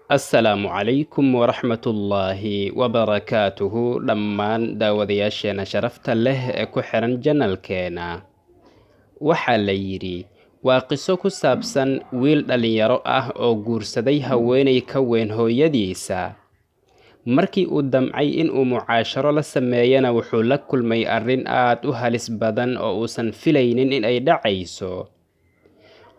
Assalaamu calaykum waraxmatullaahi wabarakaatuhu dhammaan daawadayaasheena sharafta leh ee ku xiran janalkeena. Waxaa la yidhi waa qiso ku saabsan wiil dhalinyaro ah oo guursaday haweeney ka weyn hooyadiisa. Markii uu damcay in uu mucaasharo la sameeyana wuxuu la kulmay arrin aad u halis badan oo uusan filaynin in ay dhacayso.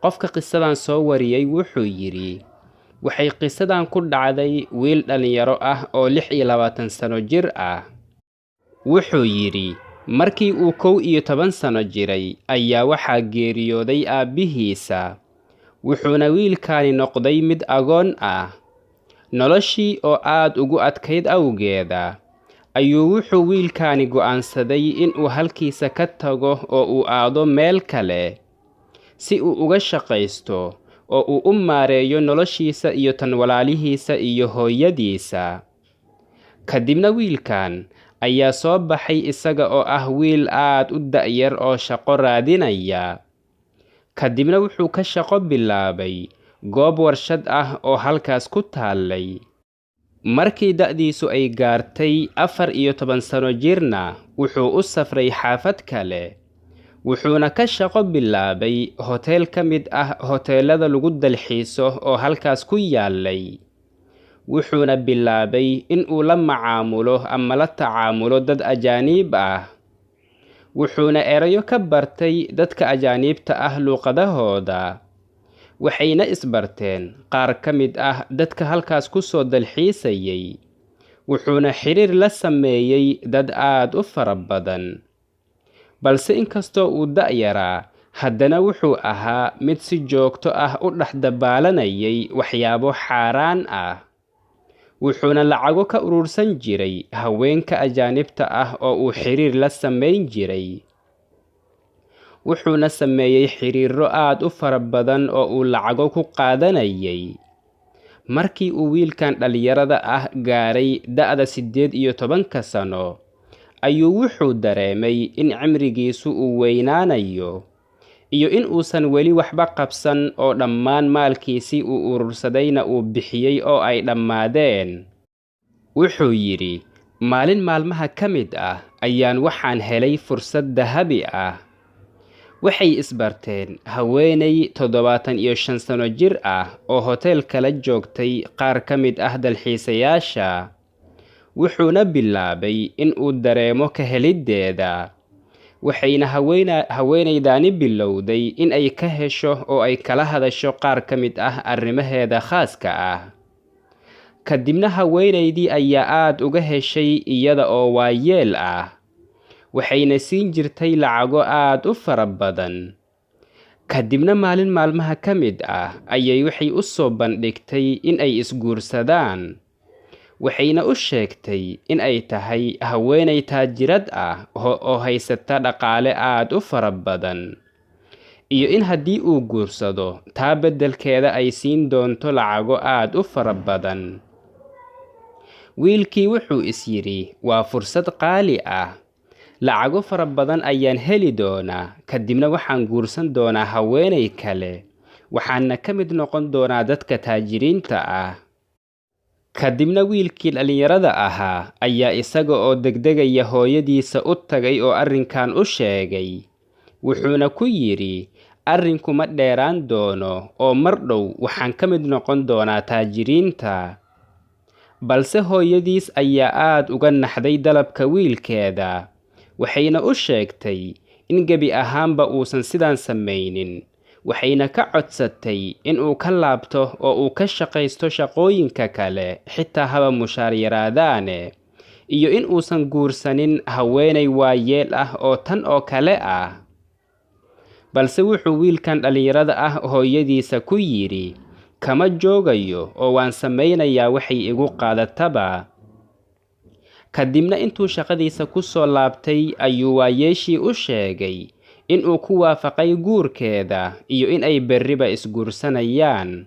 Qofka qisadan soo wariyay wuxuu yidhi waxay qisadan ku dhacday wiil dhalinyaro ah oo 26 sano jir ah. Wuxuu yidhi markii uu 11 sano jiray ayaa waxaa geeriyooday aabbihiisa, wuxuuna wiilkaani noqday mid agoon ah. Noloshii oo aad ugu adkayd awgeeda ayuu wuxuu wiilkaani go'aansaday in uu halkiisa ka tago oo uu aado meel kale si uu uga shaqaysto oo uu u maareeyo noloshiisa iyo tan walaalihiisa iyo hooyadiisa. Kadibna wiilkan ayaa soo baxay isaga oo ah wiil aad u da'yar oo shaqo raadinaya. Kadibna wuxuu ka shaqo bilaabay goob warshad ah oo halkaas ku taallay. Markii da'diisu ay gaartay 14 sano jirna wuxuu u safray xaafad kale, wuxuuna ka shaqo bilaabay hotel ka mid ah hoteelada lagu dalxiiso oo halkaas ku yaalay. Wuxuuna bilaabay in uu la macaamulo ama la tacaamulo dad ajaanib ah. Wuxuuna erayo ka bartay dadka ajaanibta ah luqadahooda. Waxayna isbarteen qaar ka mid ah dadka halkaas ku soo dalxiisayay. Wuxuuna xiriir la sameeyay dad aad u fara badan. Balse inkastoo uu da'yaraa, haddana wuxuu ahaa mid si joogto ah u dhex dabaalanayay waxyaabo xaaraan ah. Wuxuuna lacago ka urursan jiray haweenka ajaanibta ah oo uu xiriir la samayn jiray. Wuxuuna sameeyay xiriiro aad u fara badan oo uu lacago ku qaadanayay. Markii uu wiilkan dhalinyarada ah gaaray da'da 18 sano, ayuu wuxuu dareemay in cimrigiisu uu weynaanayo iyo in uusan weli waxba qabsan oo dhammaan maalkiisii uu urursadayna uu bixiyay oo ay dhammaadeen. Wuxuu yidhi maalin maalmaha ka mid ah ayaan waxaan helay fursad dahabi ah. Waxay isbarteen haweeney 75 sano jir ah oo hotel kala joogtay qaar ka mid ah dalxiisayaasha. Wuxuuna bilaabay in uu dareemo ka heliddeeda. Waxayna haweeneydaani bilowday in ay ka hesho oo ay kala hadasho qaar ka mid ah arrimaheeda khaaska ah. Kadibna haweeneydii ayaa aad uga heshay iyada oo waayeel ah. Waxayna siin jirtay lacago aad u fara badan. Kadibna maalin maalmaha ka mid ah ayay waxay u soo bandhigtay in ay isguursadaan. Waxayna u sheegtay in ay tahay haweeney taajirad ah oo haysata dhaqaale aad u fara badan, iyo in haddii uu guursado taa beddelkeeda ay siin doonto lacago aad u fara badan. Wiilkii wuxuu is yidhi waa fursad qaali ah, lacago fara badan ayaan heli doonaa, kadibna waxaan guursan doonaa haweeney kale, waxaana ka mid noqon doonaa dadka taajiriinta ah. Kadibna wiilkii dhalinyarada ahaa ayaa isaga oo degdegaya hooyadiisa u tagay oo arrinkan u sheegay. Wuxuuna ku yidhi arrinku ma dheeraan doono oo mar dhow waxaan ka mid noqon doonaa taajiriinta. Balse hooyadiis ayaa aad uga naxday dalabka wiilkeeda. Waxayna u sheegtay in gebi ahaanba uusan sidaan samaynin. Waxayna ka codsatay in uu ka laabto oo uu ka shaqaysto shaqooyinka kale xitaa haba mushaar yaraadaane, iyo in uusan guursanin haweeney waayeel ah oo tan oo kale ah. Balse wuxuu wiilkan dhalinyarada ah hooyadiisa ku yidhi kama joogayo oo waan samaynayaa waxay igu qaadataba. Kadibna intuu shaqadiisa ku soo laabtay ayuu waayeeshii u sheegay in uu ku waafaqay guurkeeda iyo in ay berriba isguursanayaan.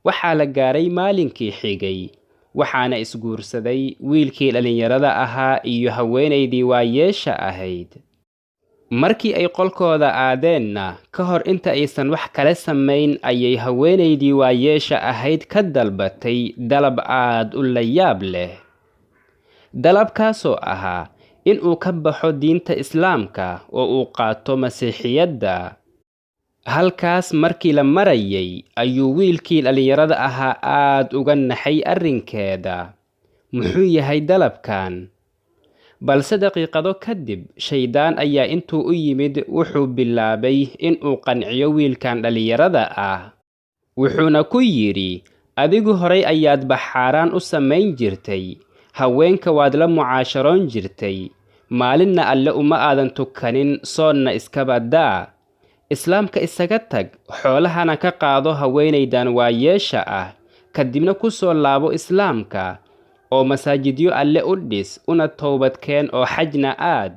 Waxaa la gaaray maalinkii xigay, waxaana isguursaday wiilkii dhalinyarada ahaa iyo haweeneydii waayeesha ahayd. markii ay qolkooda aadeenna ka hor inta aysan wax kale samayn ayay haweenaydii waayeesha ahayd ka dalbatay dalab aad u la yaab leh. dalabkaasoo ahaa in uu ka baxo diinta islaamka oo uu qaato masiixiyadda. halkaas markii la marayay ayuu wiilkii dhallinyarada ahaa aad uga naxay arrinkeeda. muxuu yahay dalabkan? balse daqiiqado kadib shaydaan ayaa intuu u yimid wuxuu bilaabay inuu qanciyo wiilkan dhallinyarada ah. wuxuuna ku yidhi, adigu horay ayaadba xaaraan u samayn jirtay, haweenka waad la mucaasharoon jirtay, maalinna alle uma aadan tukanin, soonna iskaba daa. islaamka isaga tag, xoolahana ka qaado haweenaydan waayeesha ah, kadibna ku soo laabo islaamka oo masaajidyo alle u dhis, una toobadkeen oo xajna aad.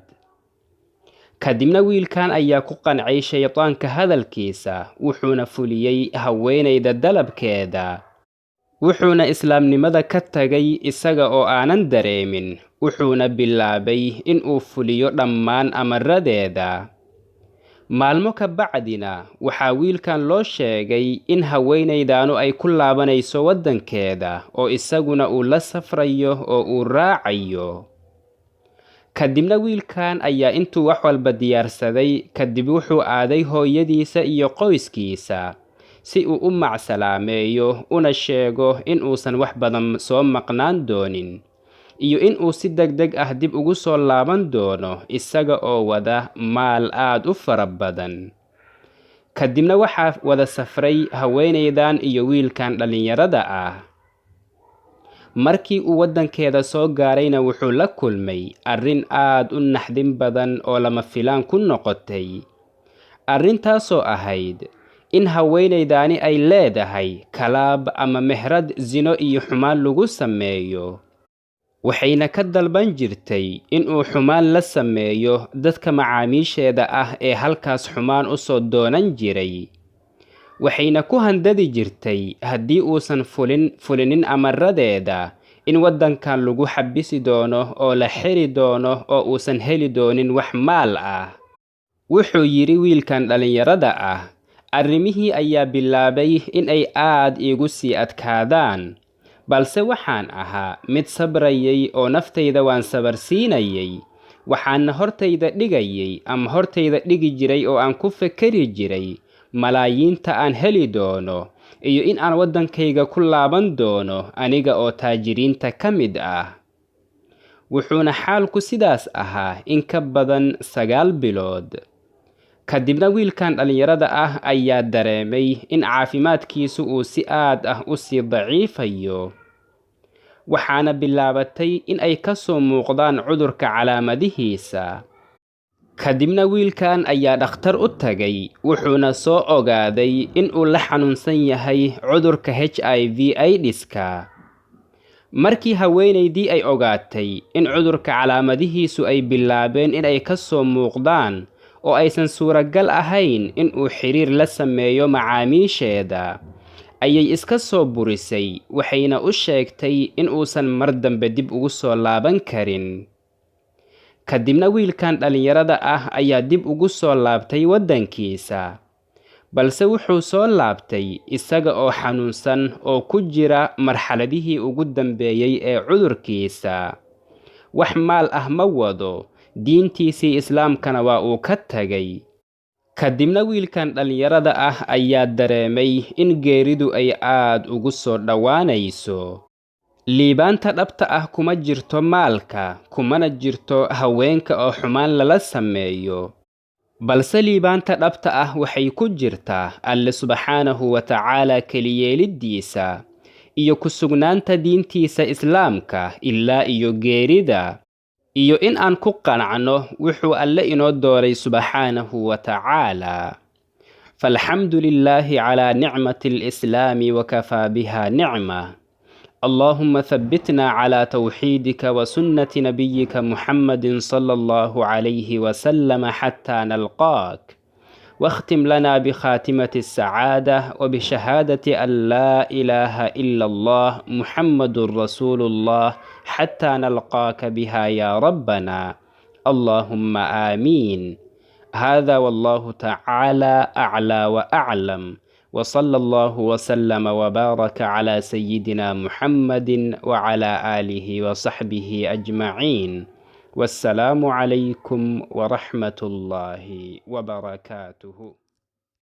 kadibna wiilkan ayaa ku qancay shaydaanka hadalkiisa, wuxuuna fuliyey haweenayda dalabkeeda. wuxuuna islaamnimada ka tagay isaga oo aanan dareemin, wuxuuna bilaabay inuu fuliyo dhammaan amaradeeda. maalmo ka bacdina waxaa wiilkan loo sheegay in haweenaydaanu ay ku laabanayso waddankeeda oo isaguna uu la safrayo oo uu raacayo. kadibna wiilkan ayaa intuu wax walba diyaarsaday kadib wuxuu aaday hooyadiisa iyo qoyskiisa si uu u macsalaameeyo una sheego in uusan wax badan soo maqnaan doonin iyo in uu si degdeg ah dib ugu soo laaban doono isaga oo wada maal aad u fara badan. kadibna waxaa wada safray haweenaydan iyo wiilkan dhallinyarada ah. markii uu waddankeeda soo gaarayna wuxuu la kulmay arrin aad u naxdin badan oo lama filaan ku noqotay. arrintaasoo ahayd in haweenaydaani ay leedahay kalaab ama mehrad zino iyo xumaan lagu sameeyo. waxayna ka dalban jirtay inuu xumaan la sameeyo dadka macaamiisheeda ah ee halkaas xumaan u soo doonan jiray. waxayna ku handadi jirtay haddii uusan fulinin amaradeeda in waddankan lagu xabisi doono oo la xiri doono oo uusan heli doonin wax maal ah. wuxuu yidhi wiilkan dhallinyarada ah, arrimihii ayaa bilaabay in ay aad iigu sii adkaadaan, balse waxaan ahaa mid sabrayay oo naftayda waan sabarsiinayay. waxaana hortayda dhigi jiray oo aan ku fekeri jiray malaayiinta aan heli doono iyo in aan waddankayga ku laaban doono aniga oo taajiriinta ka mid ah. wuxuuna xaalku sidaas ahaa in ka badan 9 bilood. kadibna wiilkan dhallinyarada ah ayaa dareemay in caafimaadkiisu uu si aad ah u sii daciifayo. waxaana bilaabatay in ay ka soo muuqdaan cudurka calaamadihiisa. kadibna wiilkan ayaa dhakhtar u tagay, wuxuuna soo ogaaday in uu la xanuunsan yahay cudurka HIV/AIDS-ka. markii haweenaydii ay ogaatay in cudurka calaamadihiisu ay bilaabeen in ay ka soo muuqdaan oo aysan suuragal ahayn in uu xiriir la sameeyo macaamiisheeda, ayay iska soo burisay, waxayna u sheegtay in uusan mar dambe dib ugu soo laaban karin. kadibna wiilkan dhallinyarada ah ayaa dib ugu soo laabtay waddankiisa, balse wuxuu soo laabtay isaga oo xanuunsan oo ku jira marxaladihii ugu dambeeyey ee cudurkiisa. wax maal ah ma wado, diintiisii islaamkana waa uu ka tagay. kadibna wiilkan dhallinyarada ah ayaa dareemay in geeridu ay aad ugu soo dhowaanayso. liibaanta dhabta ah kuma jirto maalka, kumana jirto haweenka oo xumaan lala sameeyo, balse liibaanta dhabta ah waxay ku jirtaa alle subxaanahu wa tacaala keliyeelidiisa iyo ku sugnaanta diintiisa islaamka ilaa iyo geerida, iyo in aan ku qanacno wuxuu alle inoo dooray subxaanahu wa tacaala. falxamdu lilaahi calaa nicmati alislaami wakafaa biha nicma. اللهم ثبتنا على توحيدك وسنة نبيك محمد صلى الله عليه وسلم حتى نلقاك، واختم لنا بخاتمة السعادة وبشهادة أن لا إله إلا الله محمد رسول الله حتى نلقاك بها يا ربنا. اللهم آمين. هذا والله تعالى أعلى وأعلم، وصلى الله وسلم وبارك على سيدنا محمد وعلى آله وصحبه أجمعين. والسلام عليكم ورحمة الله وبركاته.